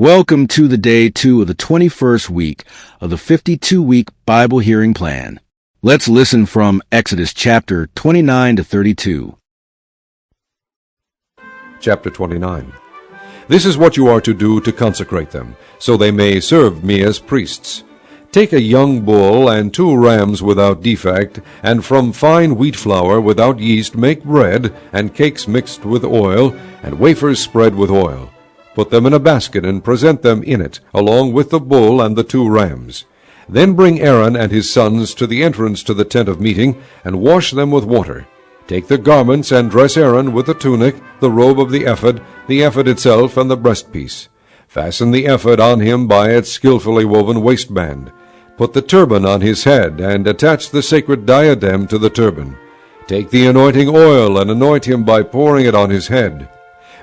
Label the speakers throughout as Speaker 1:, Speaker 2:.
Speaker 1: Welcome to the day 2 of the 21st week of the 52-week Bible hearing plan. Let's listen from Exodus chapter 29 to 32.
Speaker 2: Chapter 29. This is what you are to do to consecrate them, so they may serve me as priests. Take a young bull and 2 rams without defect, and from fine wheat flour without yeast make bread, and cakes mixed with oil, and wafers spread with oil. Put them in a basket and present them in it, along with the bull and the 2 rams. Then bring Aaron and his sons to the entrance to the tent of meeting, and wash them with water. Take the garments and dress Aaron with the tunic, the robe of the ephod itself, and the breastpiece. Fasten the ephod on him by its skillfully woven waistband. Put the turban on his head, and attach the sacred diadem to the turban. Take the anointing oil, and anoint him by pouring it on his head.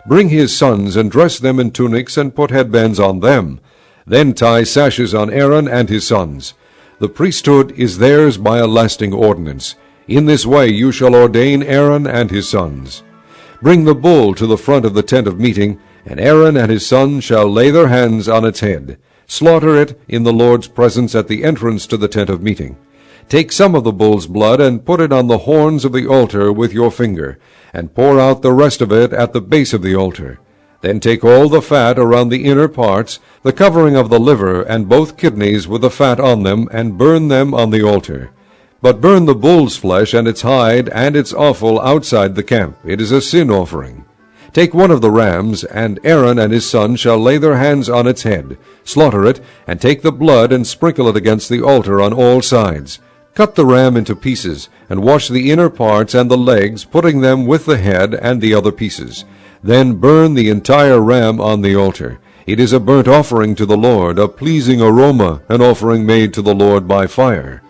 Speaker 2: Bring his sons, and dress them in tunics, and put headbands on them. Then tie sashes on Aaron and his sons. The priesthood is theirs by a lasting ordinance. In this way you shall ordain Aaron and his sons. Bring the bull to the front of the tent of meeting, and Aaron and his sons shall lay their hands on its head. Slaughter it in the Lord's presence at the entrance to the tent of meeting. Take some of the bull's blood, and put it on the horns of the altar with your finger, and pour out the rest of it at the base of the altar. Then take all the fat around the inner parts, the covering of the liver, and both kidneys with the fat on them, and burn them on the altar. But burn the bull's flesh and its hide and its offal outside the camp. It is a sin offering. Take one of the rams, and Aaron and his sons shall lay their hands on its head. Slaughter it, and take the blood and sprinkle it against the altar on all sides. Cut the ram into pieces, and wash the inner parts and the legs, putting them with the head and the other pieces. Then burn the entire ram on the altar. It is a burnt offering to the Lord, a pleasing aroma, an offering made to the Lord by fire.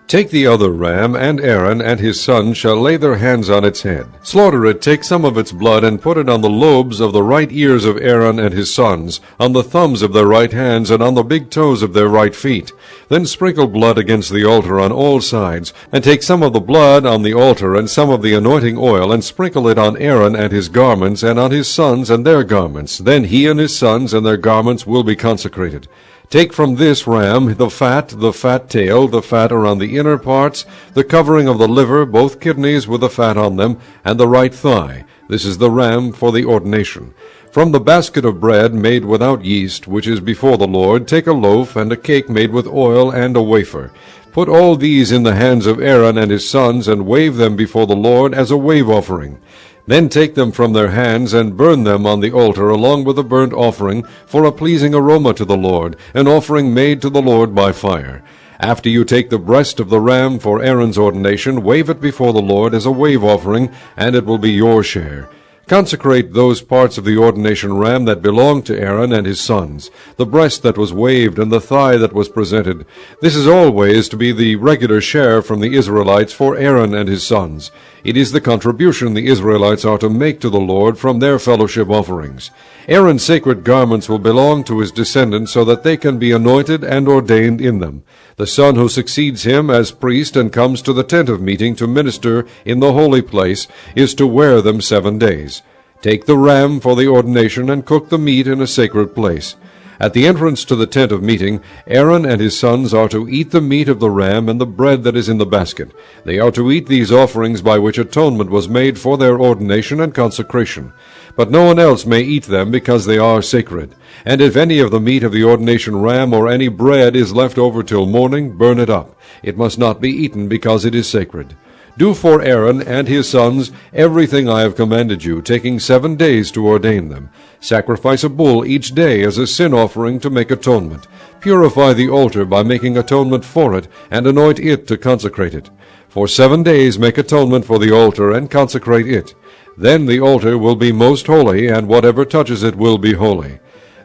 Speaker 2: Take the other ram, and Aaron and his sons shall lay their hands on its head. Slaughter it, take some of its blood, and put it on the lobes of the right ears of Aaron and his sons, on the thumbs of their right hands, and on the big toes of their right feet. Then sprinkle blood against the altar on all sides, and take some of the blood on the altar, and some of the anointing oil, and sprinkle it on Aaron and his garments, and on his sons and their garments. Then he and his sons and their garments will be consecrated. Take from this ram the fat tail, the fat around the inner parts, the covering of the liver, both kidneys with the fat on them, and the right thigh. This is the ram for the ordination. From the basket of bread made without yeast, which is before the Lord, take a loaf, and a cake made with oil, and a wafer. Put all these in the hands of Aaron and his sons, and wave them before the Lord as a wave offering. Then take them from their hands, and burn them on the altar, along with a burnt offering, for a pleasing aroma to the Lord, an offering made to the Lord by fire. After you take the breast of the ram for Aaron's ordination, wave it before the Lord as a wave offering, and it will be your share. Consecrate those parts of the ordination ram that belong to Aaron and his sons, the breast that was waved and the thigh that was presented. This is always to be the regular share from the Israelites for Aaron and his sons. It is the contribution the Israelites are to make to the Lord from their fellowship offerings. Aaron's sacred garments will belong to his descendants so that they can be anointed and ordained in them. The son who succeeds him as priest and comes to the tent of meeting to minister in the holy place is to wear them 7 days. Take the ram for the ordination and cook the meat in a sacred place. At the entrance to the tent of meeting, Aaron and his sons are to eat the meat of the ram and the bread that is in the basket. They are to eat these offerings by which atonement was made for their ordination and consecration. But no one else may eat them because they are sacred. And if any of the meat of the ordination ram or any bread is left over till morning, burn it up. It must not be eaten because it is sacred. Do for Aaron and his sons everything I have commanded you, taking 7 days to ordain them. Sacrifice a bull each day as a sin offering to make atonement. Purify the altar by making atonement for it, and anoint it to consecrate it. For 7 days make atonement for the altar, and consecrate it. Then the altar will be most holy, and whatever touches it will be holy.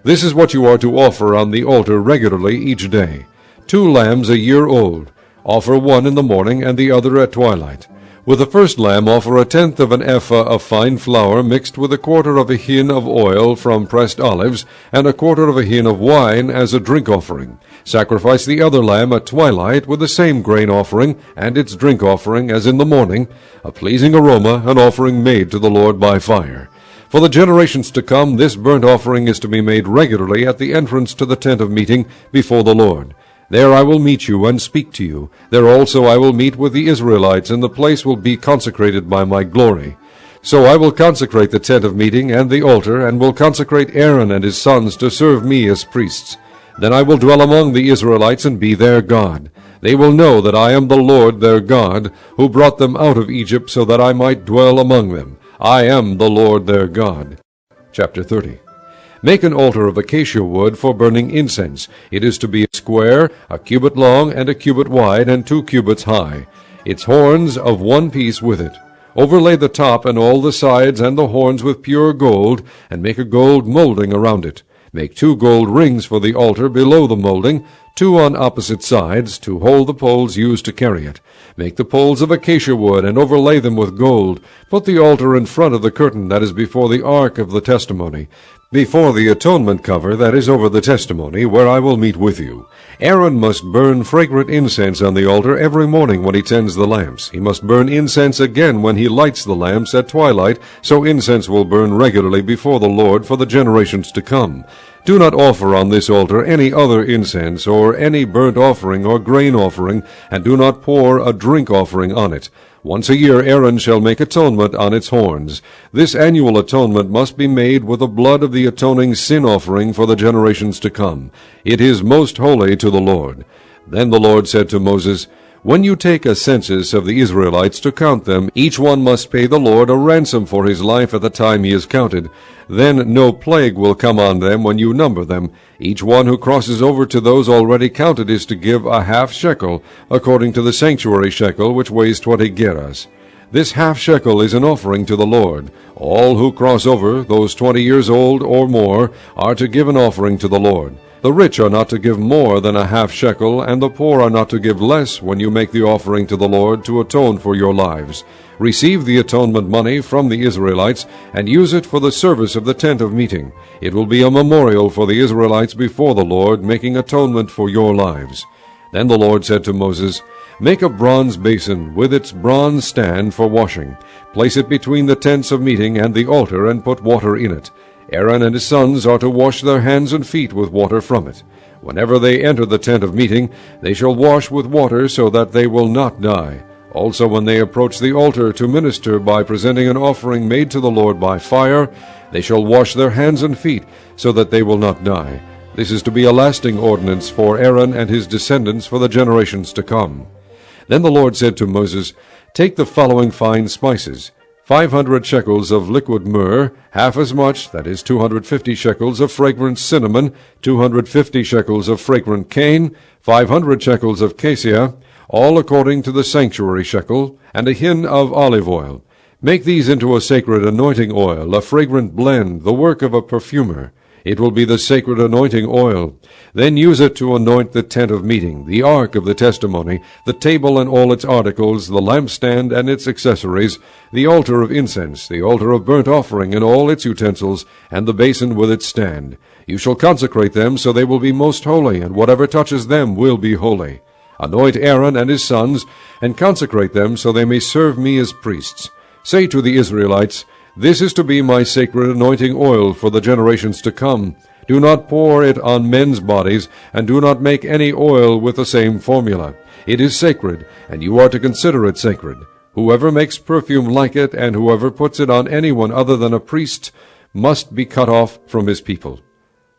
Speaker 2: This is what you are to offer on the altar regularly each day. 2 lambs a year old. Offer one in the morning and the other at twilight. With the first lamb offer 1/10 of an ephah of fine flour mixed with 1/4 of a hin of oil from pressed olives, and 1/4 of a hin of wine as a drink offering. Sacrifice the other lamb at twilight with the same grain offering and its drink offering as in the morning, a pleasing aroma, an offering made to the Lord by fire. For the generations to come, this burnt offering is to be made regularly at the entrance to the tent of meeting before the Lord. There I will meet you and speak to you. There also I will meet with the Israelites, and the place will be consecrated by my glory. So I will consecrate the tent of meeting and the altar, and will consecrate Aaron and his sons to serve me as priests. Then I will dwell among the Israelites and be their God. They will know that I am the Lord their God, who brought them out of Egypt so that I might dwell among them. I am the Lord their God. Chapter 30. Make an altar of acacia wood for burning incense. It is to be a square, a cubit long, and a cubit wide, and 2 cubits high. Its horns of one piece with it. Overlay the top and all the sides and the horns with pure gold, and make a gold molding around it. Make 2 gold rings for the altar below the molding, 2 on opposite sides, to hold the poles used to carry it. Make the poles of acacia wood, and overlay them with gold. Put the altar in front of the curtain that is before the ark of the testimony, before the atonement cover that is over the testimony, where I will meet with you. Aaron must burn fragrant incense on the altar every morning when he tends the lamps. He must burn incense again when he lights the lamps at twilight, so incense will burn regularly before the Lord for the generations to come. Do not offer on this altar any other incense, or any burnt offering or grain offering, and do not pour a drink offering on it. Once a year Aaron shall make atonement on its horns. This annual atonement must be made with the blood of the atoning sin offering for the generations to come. It is most holy to the Lord. Then the Lord said to Moses, When you take a census of the Israelites to count them, each one must pay the Lord a ransom for his life at the time he is counted. Then no plague will come on them when you number them. Each one who crosses over to those already counted is to give a half shekel, according to the sanctuary shekel, which weighs 20 gerahs. This half shekel is an offering to the Lord. All who cross over, those 20 years old or more, are to give an offering to the Lord. The rich are not to give more than a half shekel, and the poor are not to give less when you make the offering to the Lord to atone for your lives. Receive the atonement money from the Israelites, and use it for the service of the tent of meeting. It will be a memorial for the Israelites before the Lord, making atonement for your lives. Then the Lord said to Moses, Make a bronze basin with its bronze stand for washing. Place it between the tents of meeting and the altar, and put water in it. Aaron and his sons are to wash their hands and feet with water from it. Whenever they enter the tent of meeting, they shall wash with water so that they will not die. Also when they approach the altar to minister by presenting an offering made to the Lord by fire, they shall wash their hands and feet so that they will not die. This is to be a lasting ordinance for Aaron and his descendants for the generations to come. Then the Lord said to Moses, Take the following fine spices, 500 shekels of liquid myrrh, half as much, that is 250 shekels of fragrant cinnamon, 250 shekels of fragrant cane, 500 shekels of cassia, all according to the sanctuary shekel, and a hin of olive oil. Make these into a sacred anointing oil, a fragrant blend, the work of a perfumer. It will be the sacred anointing oil. Then use it to anoint the tent of meeting, the ark of the testimony, the table and all its articles, the lampstand and its accessories, the altar of incense, the altar of burnt offering and all its utensils, and the basin with its stand. You shall consecrate them so they will be most holy, and whatever touches them will be holy. Anoint Aaron and his sons, and consecrate them so they may serve me as priests. Say to the Israelites, This is to be my sacred anointing oil for the generations to come. Do not pour it on men's bodies, and do not make any oil with the same formula. It is sacred, and you are to consider it sacred. Whoever makes perfume like it, and whoever puts it on anyone other than a priest, must be cut off from his people.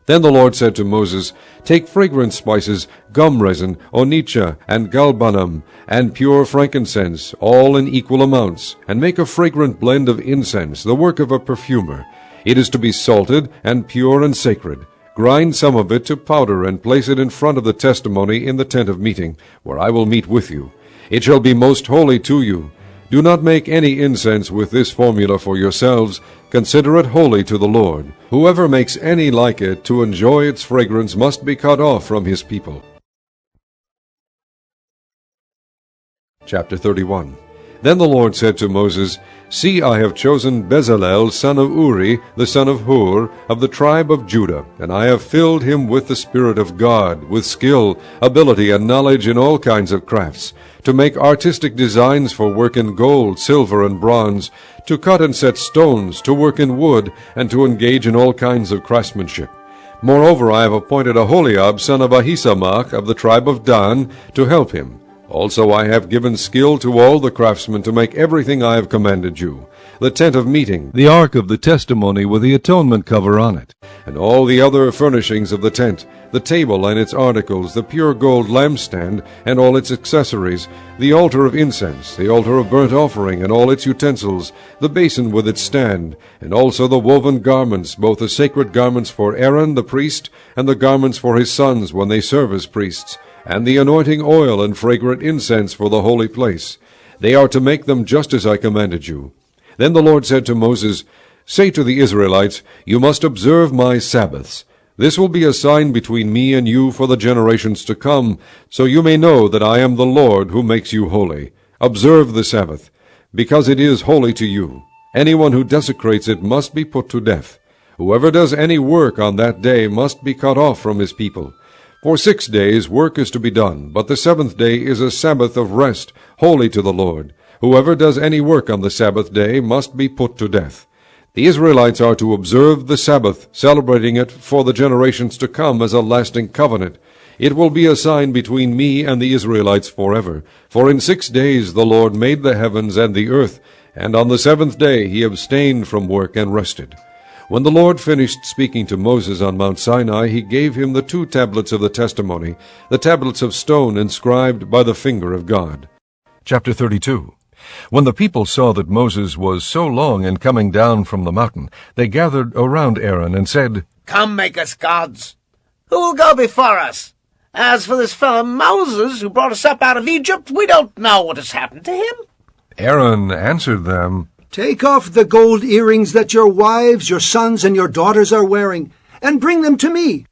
Speaker 2: Then the Lord said to Moses, Take fragrant spices, gum resin, onycha, and galbanum, and pure frankincense, all in equal amounts, and make a fragrant blend of incense, the work of a perfumer. It is to be salted, and pure and sacred. Grind some of it to powder, and place it in front of the testimony in the tent of meeting, where I will meet with you. It shall be most holy to you. Do not make any incense with this formula for yourselves. Consider it holy to the Lord. Whoever makes any like it to enjoy its fragrance must be cut off from his people. Chapter 31. Then the Lord said to Moses, See, I have chosen Bezalel, son of Uri, the son of Hur, of the tribe of Judah, and I have filled him with the Spirit of God, with skill, ability, and knowledge in all kinds of crafts, to make artistic designs for work in gold, silver, and bronze, to cut and set stones, to work in wood, and to engage in all kinds of craftsmanship. Moreover, I have appointed Aholiab, son of Ahisamach, of the tribe of Dan, to help him. Also I have given skill to all the craftsmen to make everything I have commanded you, the tent of meeting, the ark of the testimony with the atonement cover on it, and all the other furnishings of the tent, the table and its articles, the pure gold lampstand and all its accessories, the altar of incense, the altar of burnt offering and all its utensils, the basin with its stand, and also the woven garments, both the sacred garments for Aaron the priest, and the garments for his sons when they serve as priests, and the anointing oil and fragrant incense for the holy place. They are to make them just as I commanded you. Then the Lord said to Moses, Say to the Israelites, You must observe my Sabbaths. This will be a sign between me and you for the generations to come, so you may know that I am the Lord who makes you holy. Observe the Sabbath, because it is holy to you. Anyone who desecrates it must be put to death. Whoever does any work on that day must be cut off from his people. For 6 days work is to be done, but the 7th day is a Sabbath of rest, holy to the Lord. Whoever does any work on the Sabbath day must be put to death. The Israelites are to observe the Sabbath, celebrating it for the generations to come as a lasting covenant. It will be a sign between me and the Israelites forever. For in 6 days the Lord made the heavens and the earth, and on the 7th day he abstained from work and rested. When the Lord finished speaking to Moses on Mount Sinai, he gave him the 2 tablets of the testimony, the tablets of stone inscribed by the finger of God.
Speaker 3: Chapter 32. When the people saw that Moses was so long in coming down from the mountain, they gathered around Aaron and said,
Speaker 4: Come, make us gods. Who will go before us? As for this fellow Moses, who brought us up out of Egypt, we don't know what has happened to him.
Speaker 3: Aaron answered them,
Speaker 5: Take off the gold earrings that your wives, your sons, and your daughters are wearing, and bring them to me.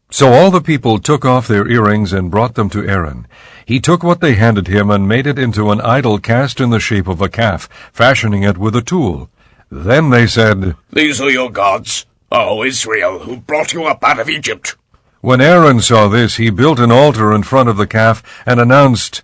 Speaker 3: So all the people took off their earrings and brought them to Aaron. He took what they handed him and made it into an idol cast in the shape of a calf, fashioning it with a tool. Then they said,
Speaker 6: These are your gods, O Israel, who brought you up out of Egypt.
Speaker 3: When Aaron saw this, he built an altar in front of the calf and announced,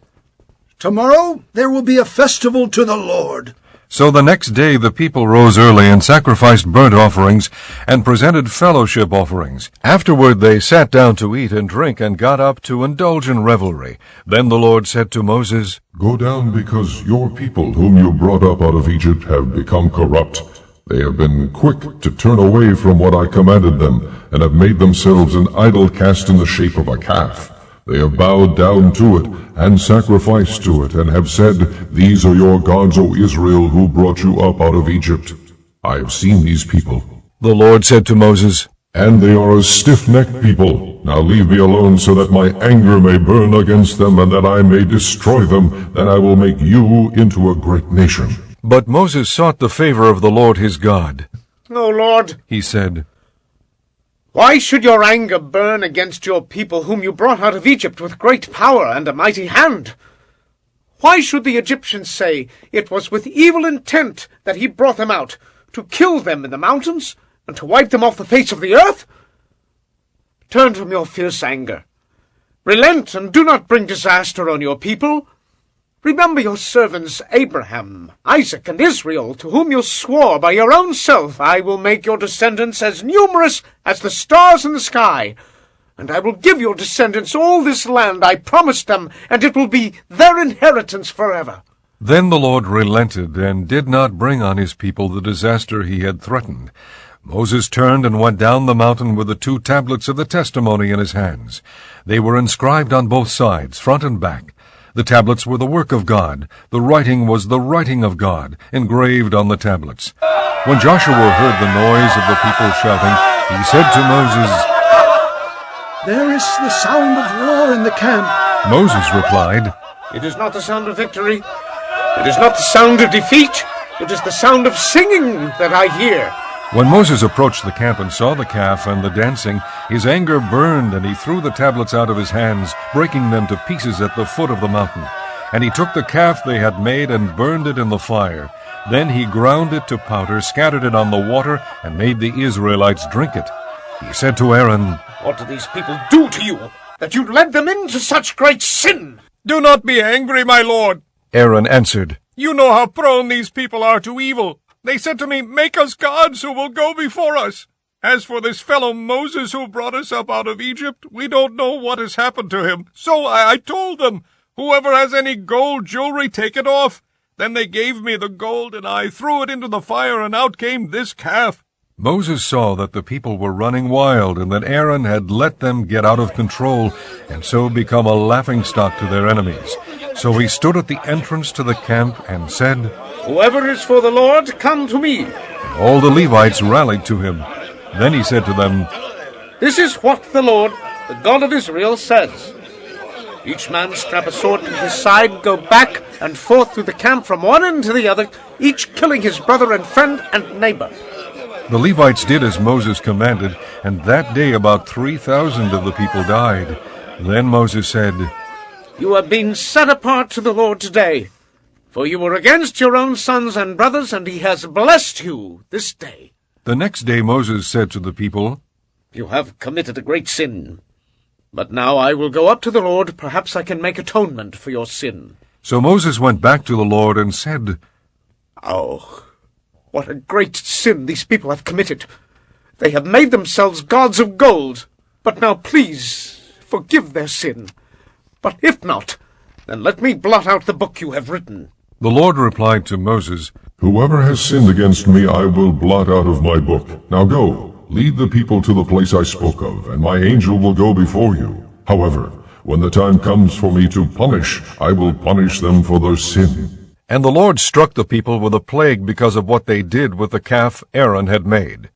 Speaker 5: Tomorrow there will be a festival to the Lord.
Speaker 3: So the next day the people rose early and sacrificed burnt offerings and presented fellowship offerings. Afterward they sat down to eat and drink and got up to indulge in revelry. Then the Lord said to Moses,
Speaker 7: Go down, because your people whom you brought up out of Egypt have become corrupt. They have been quick to turn away from what I commanded them, and have made themselves an idol cast in the shape of a calf. They have bowed down to it, and sacrificed to it, and have said, These are your gods, O Israel, who brought you up out of Egypt. I have seen these people.
Speaker 3: The Lord said to Moses,
Speaker 7: And they are a stiff-necked people. Now leave me alone, so that my anger may burn against them, and that I may destroy them. Then I will make you into a great nation.
Speaker 3: But Moses sought the favor of the Lord his God.
Speaker 4: O Lord,
Speaker 3: He said,
Speaker 4: why should your anger burn against your people whom you brought out of Egypt with great power and a mighty hand? Why should the Egyptians say it was with evil intent that he brought them out, to kill them in the mountains, and to wipe them off the face of the earth? Turn from your fierce anger. Relent, and do not bring disaster on your people. Remember your servants Abraham, Isaac, and Israel, to whom you swore by your own self, I will make your descendants as numerous as the stars in the sky, and I will give your descendants all this land I promised them, and it will be their inheritance forever.
Speaker 3: Then the Lord relented and did not bring on his people the disaster he had threatened. Moses turned and went down the mountain with the 2 tablets of the testimony in his hands. They were inscribed on both sides, front and back. The tablets were the work of God. The writing was the writing of God, engraved on the tablets. When Joshua heard the noise of the people shouting, he said to Moses,
Speaker 5: There is the sound of war in the camp.
Speaker 3: Moses replied,
Speaker 4: It is not the sound of victory. It is not the sound of defeat. It is the sound of singing that I hear.
Speaker 3: When Moses approached the camp and saw the calf and the dancing, his anger burned, and he threw the tablets out of his hands, breaking them to pieces at the foot of the mountain. And he took the calf they had made and burned it in the fire. Then he ground it to powder, scattered it on the water, and made the Israelites drink it. He said to Aaron,
Speaker 4: What did these people do to you, that you led them into such great sin?
Speaker 8: Do not be angry, my lord.
Speaker 3: Aaron answered,
Speaker 8: You know how prone these people are to evil. They said to me, Make us gods who will go before us. As for this fellow Moses who brought us up out of Egypt, we don't know what has happened to him. So I told them, Whoever has any gold jewelry, take it off. Then they gave me the gold, and I threw it into the fire, and out came this calf.
Speaker 3: Moses saw that the people were running wild, and that Aaron had let them get out of control, and so become a laughingstock to their enemies. So he stood at the entrance to the camp and said,
Speaker 4: Whoever is for the Lord, come to me.
Speaker 3: And all the Levites rallied to him. Then he said to them,
Speaker 4: This is what the Lord, the God of Israel, says. Each man strap a sword to his side, go back and forth through the camp from one end to the other, each killing his brother and friend and neighbor.
Speaker 3: The Levites did as Moses commanded, and that day about 3,000 of the people died. Then Moses said,
Speaker 4: You have been set apart to the Lord today, for you were against your own sons and brothers, and he has blessed you this day.
Speaker 3: The next day Moses said to the people,
Speaker 4: You have committed a great sin. But now I will go up to the Lord. Perhaps I can make atonement for your sin.
Speaker 3: So Moses went back to the Lord and said,
Speaker 4: Oh, what a great sin these people have committed. They have made themselves gods of gold. But now please forgive their sin. But if not, then let me blot out the book you have written.
Speaker 3: The Lord replied to Moses,
Speaker 7: Whoever has sinned against me I will blot out of my book. Now go, lead the people to the place I spoke of, and my angel will go before you. However, when the time comes for me to punish, I will punish them for their sin.
Speaker 3: And the Lord struck the people with a plague because of what they did with the calf Aaron had made.